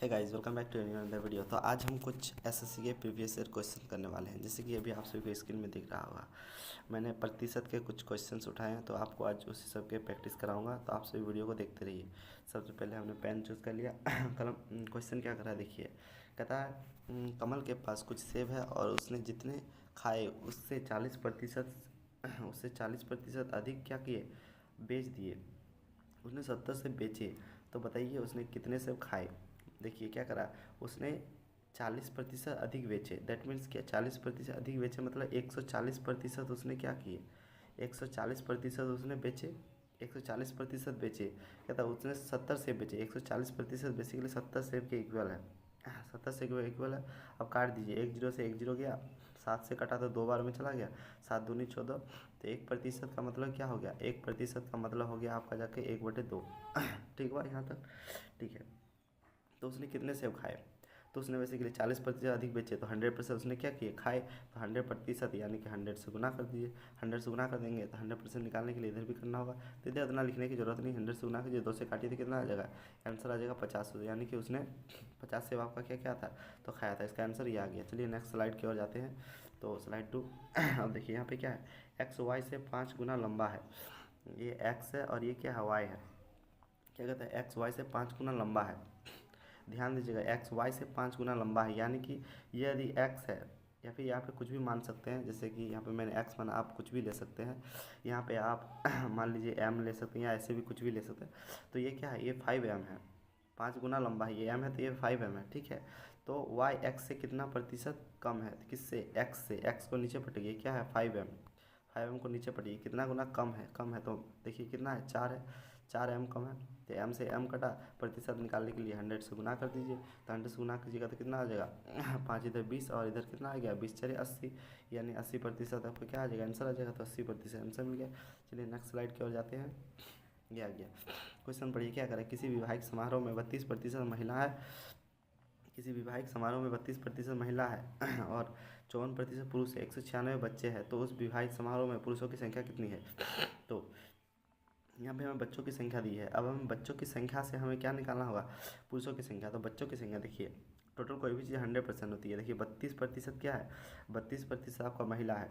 Hey guys, welcome back to another video. तो आज हम कुछ एसएससी के प्रीवियस ईयर क्वेश्चन करने वाले हैं। जैसे कि अभी आप सभी को स्क्रीन में दिख रहा होगा, मैंने प्रतिशत के कुछ क्वेश्चन्स उठाए हैं, तो आपको आज उसी सब के प्रैक्टिस कराऊंगा। तो आप सभी वीडियो को देखते रहिए। सबसे पहले हमने पेन चूज़ कर लिया। कलम क्वेश्चन क्या करा देखिए, कहता है कमल के पास कुछ सेब है और उसने जितने खाए उससे 40% अधिक क्या किए, बेच दिए। उसने 70 से बेचे, तो बताइए उसने कितने सेब खाए। देखिए क्या करा, उसने 40% अधिक बेचे। दैट मीन्स क्या, 40% अधिक बेचे मतलब 140% उसने क्या किए, 140% उसने बेचे, 140% बेचे। कहता उसने 70 सेब बेचे, 140% बेसिकली 70 सेब के इक्वल है, 70 से इक्वल है। अब काट दीजिए, 1 जीरो से 1 जीरो गया, 7 से कटा तो 2 बार में चला गया, 7 दूनी 14। तो 1% का मतलब क्या हो गया, 1% का मतलब हो गया आपका जाके 1/2। ठीक हुआ यहाँ तक, ठीक है। तो उसने कितने सेब खाए, तो उसने बेसिकली 40% अधिक बेचे, तो 100% उसने क्या किए, खाए। तो 100% यानी कि 100 से गुना कर दीजिए। 100 से गुना कर देंगे तो 100% निकालने के लिए इधर भी करना होगा। तो इधर इतना लिखने की जरूरत नहीं, 100 से गुना कीजिए, 2 से काटिए तो कितना आ जाएगा, आंसर आ जाएगा 50। यानी कि उसने 50 सेब आपका क्या क्या था, तो खाया था। इसका आंसर ये आ गया। चलिए नेक्स्ट स्लाइड की ओर जाते हैं। तो स्लाइड 2। अब देखिए यहाँ पे क्या है, एक्स वाई से 5 गुना लंबा है। ये एक्स है और ये क्या है, वाई है। क्या कहता है, एक्स वाई से 5 गुना लंबा है। ध्यान दीजिएगा, एक्स वाई से 5 गुना लंबा है, यानी कि ये यदि एक्स है, या फिर यहाँ पे कुछ भी मान सकते हैं। जैसे कि यहाँ पे मैंने एक्स माना, आप कुछ भी ले सकते हैं। यहाँ पे आप मान लीजिए एम ले सकते हैं, या ऐसे भी कुछ भी ले सकते हैं। तो ये क्या है, ये 5m है, 5 गुना लंबा है। ये m है तो ये 5m है, ठीक है। तो y x से कितना प्रतिशत कम है, किससे, x से। x को नीचे पटिए, क्या है 5m, 5m को नीचे पटिए, कितना गुना कम है, कम है। तो देखिए कितना है, 4 है, 4m कम है। तो m से m कटा, प्रतिशत निकालने के लिए 100 से गुना कर दीजिए। तो 100 से गुना कीजिएगा तो कितना आ जाएगा, 5 इधर 20 और इधर कितना आ गया, 20 चलिए 80, यानी 80% आपको क्या आ जाएगा, आंसर आ जाएगा। तो 80% आंसर मिल गया। चलिए नेक्स्ट स्लाइड की ओर जाते हैं। ये आ गया क्वेश्चन। पढ़िए क्या करें, किसी विवाहिक समारोह में 32% महिला है, किसी विवाहिक समारोह में 32% महिला है और 54% पुरुष है, 196 बच्चे हैं, तो उस विवाहिक समारोह में पुरुषों की संख्या कितनी है। तो यहाँ पे हमें बच्चों की संख्या दी है। अब हमें बच्चों की संख्या से हमें क्या निकालना होगा, पुरुषों की संख्या। तो बच्चों की संख्या देखिए, टोटल कोई भी चीज़ 100% होती है। देखिए 32% क्या है, 32% आपका महिला है।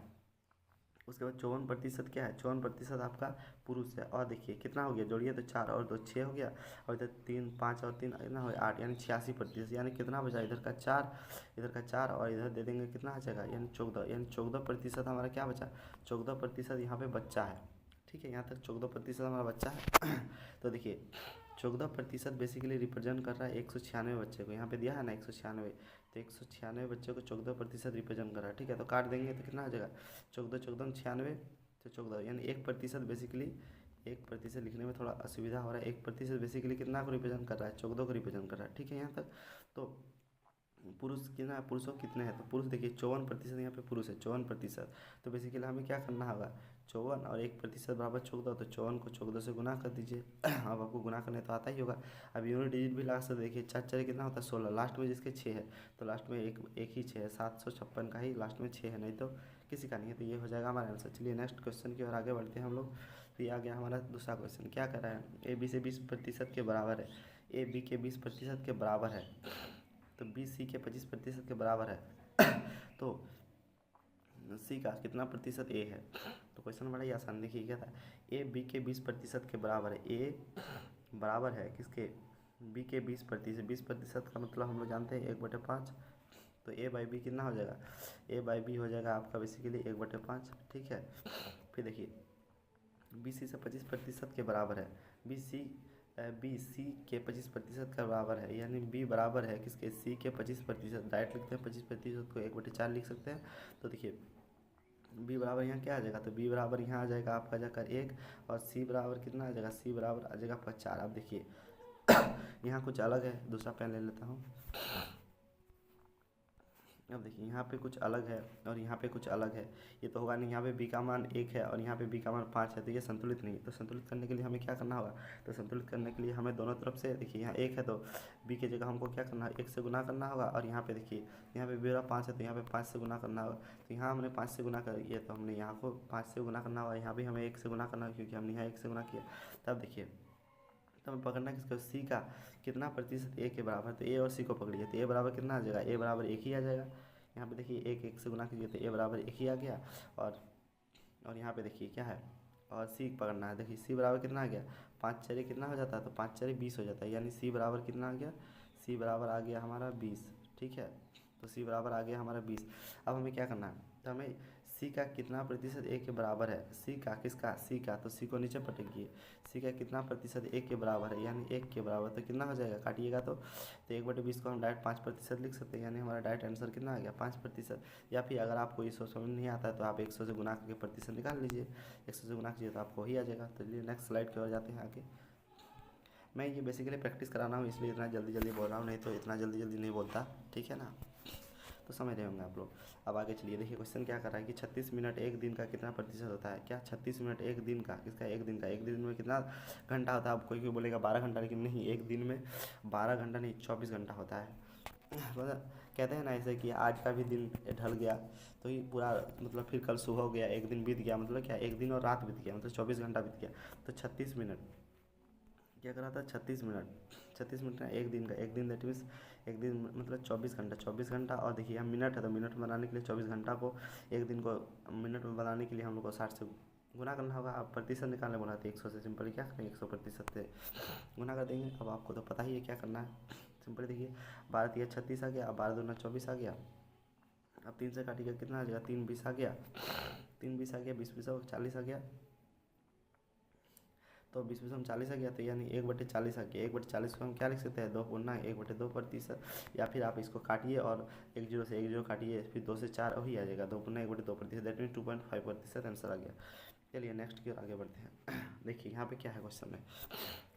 उसके बाद 54% क्या है, 54% आपका पुरुष है। और देखिए कितना हो गया, जोड़िए तो 4 और 2 6 हो गया, और इधर 3 5 और 3 कितना हो गया 8, यानी 86%। यानी कितना बचा, इधर का 4, इधर का 4 और इधर दे देंगे, कितना आ जाएगा, यानी 14, यानी 14% हमारा क्या बचा, 14% यहाँ पे बच्चा है। ठीक है, यहाँ तक 14% हमारा बच्चा है। तो देखिए 14% बेसिकली रिप्रेजेंट कर रहा है 196 बच्चे को। यहाँ पे दिया है ना 196, तो 196 बच्चों को 14% रिप्रेजेंट कर रहा है। ठीक है, तो काट देंगे तो कितना आ जाएगा, 14 14 96, तो 14 यानी 1% बेसिकली, 1% लिखने में थोड़ा असुविधा हो रहा है। 1% बेसिकली कितना को रिप्रेजेंट कर रहा है, 14 को रिप्रेजेंट कर रहा है। ठीक है, यहाँ तक। तो पुरुष कितना, पुरुषों कितने हैं, तो पुरुष देखिए 54% यहाँ पे पुरुष है, 54%। तो बेसिकली हमें क्या करना होगा, 54 और 1% बराबर 14, तो 54 को 14 से गुना कर दीजिए। अब आपको गुना करने तो आता ही होगा। अब यूनिट डिजिट भी लास्ट से देखिए, 4 4 कितना होता है 16, लास्ट में जिसके 6 है, तो लास्ट में एक ही 6 है, 756 का ही लास्ट में 6 है, नहीं तो किसी का नहीं है। तो ये हो जाएगा हमारा आंसर। चलिए नेक्स्ट क्वेश्चन की ओर आगे बढ़ते हैं हम लोग। तो ये आ गया हमारा दूसरा क्वेश्चन। क्या कर रहा है, ए बी से 20% के बराबर है, ए बी के 20% के बराबर है, तो बी सी के 25% के बराबर है। तो सी का कितना प्रतिशत ए है। तो क्वेश्चन बड़ा ही आसान, देखिए क्या था, ए बी के 20% के बराबर है। ए बराबर है किसके, बी के 20%। 20% का मतलब हम लोग जानते हैं 1/5। तो ए बाई बी कितना हो जाएगा, ए बाई बी हो जाएगा आपका बेसिकली 1/5। ठीक है, फिर देखिए बी सी से 25% के बराबर है, बी सी के 25% का बराबर है, यानी बी बराबर है किसके, सी के 25%। डायरेक्ट लिखते हैं 25% को 1/4 लिख सकते हैं। तो देखिए बी बराबर यहाँ क्या आ जाएगा, तो बी बराबर यहाँ आ जाएगा आपका जाकर 1, और सी बराबर कितना आ जाएगा, सी बराबर आ जाएगा आपका 4। अब देखिए यहाँ कुछ अलग है, दूसरा पेन ले लेता हूँ। अब देखिए यहाँ पे कुछ अलग है और यहाँ पे कुछ अलग है, ये तो होगा नहीं। यहाँ पे बी का मान 1 है और यहाँ पे बी का मान 5 है, तो ये संतुलित नहीं है। तो संतुलित करने के लिए हमें क्या करना होगा, तो संतुलित करने के लिए हमें दोनों तरफ से, देखिए यहाँ 1 है तो बी की जगह हमको क्या करना है, 1 से गुना करना होगा। और यहाँ पे देखिए, यहाँ पे मेरा 5 है तो यहाँ पे 5 से गुना करना होगा। तो यहाँ हमने 5 से गुना कर दिया, तो हमने यहाँ को 5 से गुना करना होगा, यहाँ भी हमें 1 से गुना करना है, क्योंकि हमने यहाँ 1 से गुना किया। तब देखिए तो हमें पकड़ना किसका, सी का कितना प्रतिशत ए के बराबर, तो ए और सी को पकड़िए तो ए बराबर कितना आ जाएगा, ए बराबर एक ही आ जाएगा। यहाँ पे देखिए एक एक से गुना कीजिए तो ए बराबर एक ही आ गया। और यहाँ पे देखिए क्या है, और सी पकड़ना है, देखिए सी बराबर कितना आ गया, 5 चरे कितना हो जाता है, तो 5 चरे 20 हो जाता है, यानी सी बराबर कितना आ गया, सी बराबर आ गया हमारा 20। ठीक है, तो सी बराबर आ गया हमारा 20। अब हमें क्या करना है, तो हमें सी का कितना प्रतिशत ए के बराबर है, सी का किसका, सी का, तो सी को नीचे पटकिए, सी का कितना प्रतिशत ए के बराबर है, यानी 1 के बराबर, तो कितना हो जाएगा, काटिएगा तो 1/20 को हम डायरेक्ट 5% लिख सकते हैं, यानी हमारा डायरेक्ट आंसर कितना आ गया, 5%। या फिर अगर आपको ये समझ नहीं आता है तो आप 100 से गुना करके प्रतिशत निकाल लीजिए, 100 से गुना कीजिए तो आपको ही आ जाएगा। तो चलिए नेक्स्ट स्लाइड की ओर जाते हैं आगे। मैं ये बेसिकली प्रैक्टिस कराना हूँ इसलिए इतना जल्दी जल्दी बोल रहा हूँ, नहीं तो इतना जल्दी जल्दी नहीं बोलता, ठीक है ना, तो समझ रहे होंगे आप लोग। अब आगे चलिए, देखिए क्वेश्चन क्या कर रहा है कि 36 मिनट एक दिन का कितना प्रतिशत होता है, क्या 36 मिनट एक दिन का, किसका, एक दिन का, एक दिन में कितना घंटा होता है। अब कोई बोलेगा 12 घंटा, लेकिन नहीं, एक दिन में 12 घंटा नहीं 24 घंटा होता है। मतलब कहते हैं ना ऐसे कि आज का भी दिन ढल गया तो ही पूरा, मतलब फिर कल सुबह हो गया, एक दिन बीत गया, मतलब क्या, एक दिन और रात बीत गया, मतलब 24 घंटा बीत गया। तो 36 मिनट क्या करा था, 36 मिनट, 36 मिनट एक दिन का, एक दिन दैट मीन्स एक दिन मतलब 24 घंटा, 24 घंटा। और देखिए हम मिनट है तो मिनट बनाने के लिए 24 घंटा को, एक दिन को मिनट में बनाने के लिए हम लोग को 60 से गुना करना होगा। अब प्रतिशत निकालने बोला तो 100 से सिंपली क्या करेंगे, 100% से गुना कर देंगे। अब आपको तो पता ही है क्या करना है, सिंपली देखिए 12 × 36 आ गया, अब 12 × 2 = 24 आ गया। अब 3 से काटिएगा कितना आ जाएगा, 3 × 20 आ गया, 3 × 20 आ गया, 20 × 20 = 40 आ गया। तो 20 में 40 आ गया, तो यानी 1/40 आ गया। 1/40 को हम क्या लिख सकते हैं, 2 गुना 1/2%। या फिर आप इसको काटिए और 1 0 से 1 0 काटिए, फिर 2 से 4 वही आ जाएगा, 2 गुना 1/2%, दैट मीन 2.5% आंसर आ गया। चलिए नेक्स्ट की ओर आगे बढ़ते हैं। देखिए यहाँ पे क्या है क्वेश्चन में,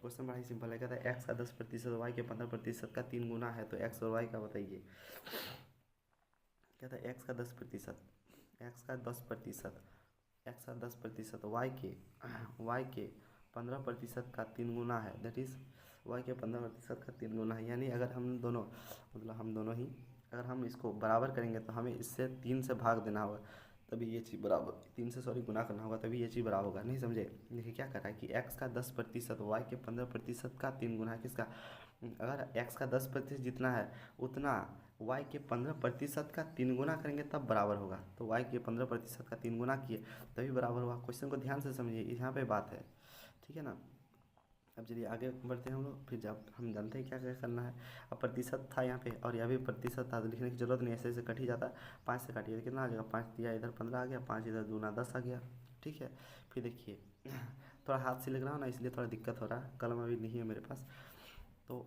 क्वेश्चन बड़ा ही सिंपल है, कहता है एक्स का 10%, वाई के 15% का 3 गुना है, तो एक्स और वाई का बताइए। कहता है एक्स का 10%, एक्स का 10%, एक्स का 10%, वाई के 15% का 3 गुना है, दैट इज़ वाई के 15% का 3 गुना है। यानी अगर हम दोनों, मतलब हम दोनों ही अगर हम इसको बराबर करेंगे तो हमें इससे 3 से भाग देना होगा, तभी ये चीज़ बराबर, 3 से सॉरी गुना करना होगा, तभी ये चीज़ बराबर होगा। नहीं समझे, देखिए क्या कर रहा है कि एक्स का 10%, वाई के 15% का 3 गुना है, किसका, अगर एक्स का 10% जितना है उतना वाई के 15% का 3 गुना करेंगे तब बराबर होगा। तो वाई के 15% का 3 गुना किए तभी बराबर हुआ। क्वेश्चन को ध्यान से समझिए, यहाँ पे बात है, ठीक है ना। अब चलिए आगे बढ़ते हैं हम लोग, फिर जब हम जानते हैं क्या क्या करना है। अब प्रतिशत था यहाँ पे और यह भी प्रतिशत था, तो लिखने की जरूरत नहीं, ऐसे ऐसे कट ही जाता। 5 से काटिए तो कितना आ जाएगा, 5 दिया इधर 15 आ गया, 5 इधर दूना 10 आ गया, ठीक है। फिर देखिए थोड़ा हाथ से लिख रहा हूँ ना, इसलिए थोड़ा दिक्कत हो रहा है, कलम अभी नहीं है मेरे पास, तो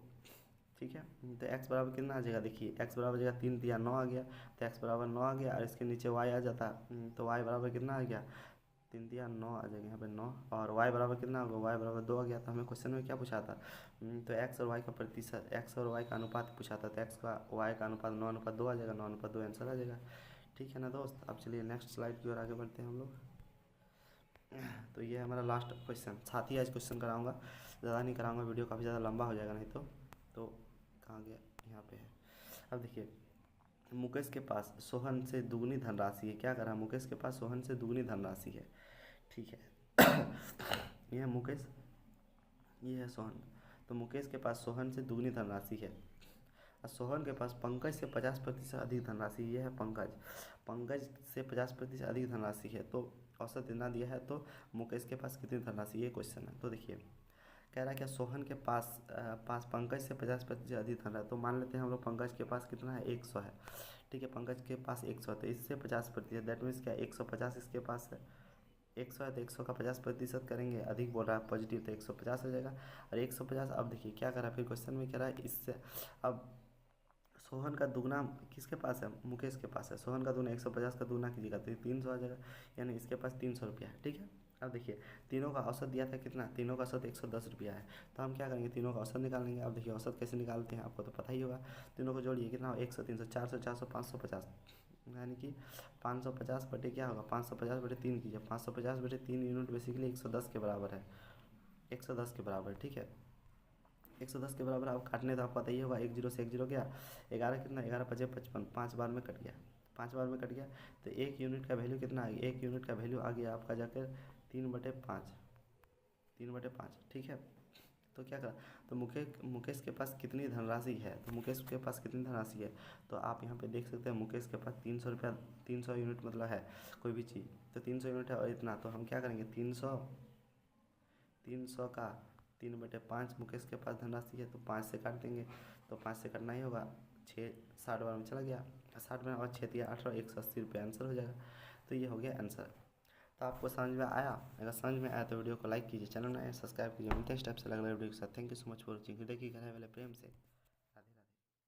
ठीक है। तो एक्स बराबर कितना आ जाएगा, देखिए एक्स बराबर जगह 3 दिया 9 आ गया, तो एक्स बराबर 9 आ गया, और इसके नीचे वाई आ जाता, तो वाई बराबर कितना आ गया, 3 दिया 9 आ जाएगा यहाँ पे 9, और y बराबर कितना होगा, y बराबर 2 आ गया। तो हमें क्वेश्चन में क्या पूछा था, तो x और y का प्रतिशत, x और y का अनुपात पूछा था, तो x का y का अनुपात 9:2 आ जाएगा, 9:2 आंसर आ जाएगा, ठीक है ना दोस्त। अब चलिए नेक्स्ट स्लाइड की ओर आगे बढ़ते हैं हम लोग। तो ये हमारा लास्ट क्वेश्चन, साथ ही आज क्वेश्चन कराऊंगा, ज़्यादा नहीं कराऊंगा, वीडियो काफ़ी ज़्यादा लंबा हो जाएगा नहीं तो कहाँ गया, यहाँ पे है। अब देखिए मुकेश के पास सोहन से दुगनी धनराशि है, क्या करा, मुकेश के पास सोहन से दुगनी धनराशि है, ठीक है। ये है मुकेश, ये है सोहन, तो मुकेश के पास सोहन से दुगनी धनराशि है, और सोहन के पास पंकज से 50% अधिक धनराशि, ये है पंकज, पंकज से 50% अधिक धनराशि है, तो औसत इतना दिया है, तो मुकेश के पास कितनी धनराशि, ये क्वेश्चन है। तो देखिए कह रहा है क्या, सोहन के पास पंकज से 50% अधिक धन है, तो मान लेते हैं हम लोग पंकज के पास कितना है, 100 है, ठीक है, पंकज के पास 100 है, तो इससे 50%, दैट मीन्स क्या, 150 इसके पास है, 100 है तो 100 का 50% करेंगे, अधिक बोल रहा है पॉजिटिव, तो 150 हो जाएगा, और 150। अब देखिए क्या करा, फिर क्वेश्चन में कह रहा है इससे, अब सोहन का दुगना किसके पास है, मुकेश के पास है, सोहन का दुगना 150 का दुगना कीजिएगा तो 300 आ जाएगा, यानी इसके पास 300 रुपया है, ठीक है। अब देखिए तीनों का औसत दिया था कितना, तीनों का औसत 110 रुपया है, तो हम क्या करेंगे, तीनों का औसत निकालेंगे। अब देखिए औसत कैसे निकालते हैं आपको तो पता ही होगा, तीनों को जोड़िए कितना, 100 300 400 400 550, यानी कि 550 बटे क्या होगा, 550 बटे 3 कीजिए, 550 बटे 3 यूनिट बेसिकली 110 के बराबर है, 110 के बराबर, ठीक है। 110 के बराबर आप काटने तो आपको पता ही होगा, 1 0 से 1 0 गया, 11 कितना, 11 × 5 = 55, 5 बार में कट गया, 5 बार में कट गया, तो 1 यूनिट का वैल्यू कितना आ गया, 1 यूनिट का वैल्यू आ गया आपका जाकर 3/5, 3/5, ठीक है। तो क्या करा, तो मुकेश के पास कितनी धनराशि है, तो मुकेश के पास कितनी धनराशि है, तो आप यहाँ पे देख सकते हैं मुकेश के पास 300 रुपया, 300 यूनिट मतलब है कोई भी चीज़, तो 300 यूनिट है और इतना, तो हम क्या करेंगे 300 का 3/5 मुकेश के पास धनराशि है, तो 5 से काट देंगे, तो 5 से काटना ही होगा, 6 60 बार में चला गया, 60 में और 6 दिया 18, 180 रुपये आंसर हो जाएगा। तो ये हो गया आंसर। तो आपको समझ में आया? अगर समझ में आया तो वीडियो को लाइक कीजिए, चैनल नया सब्सक्राइब कीजिए। मिलते हैं इस टाइप से अलग अलग वीडियो के साथ। Thank you so much for watching. देखिए घर वाले प्रेम से।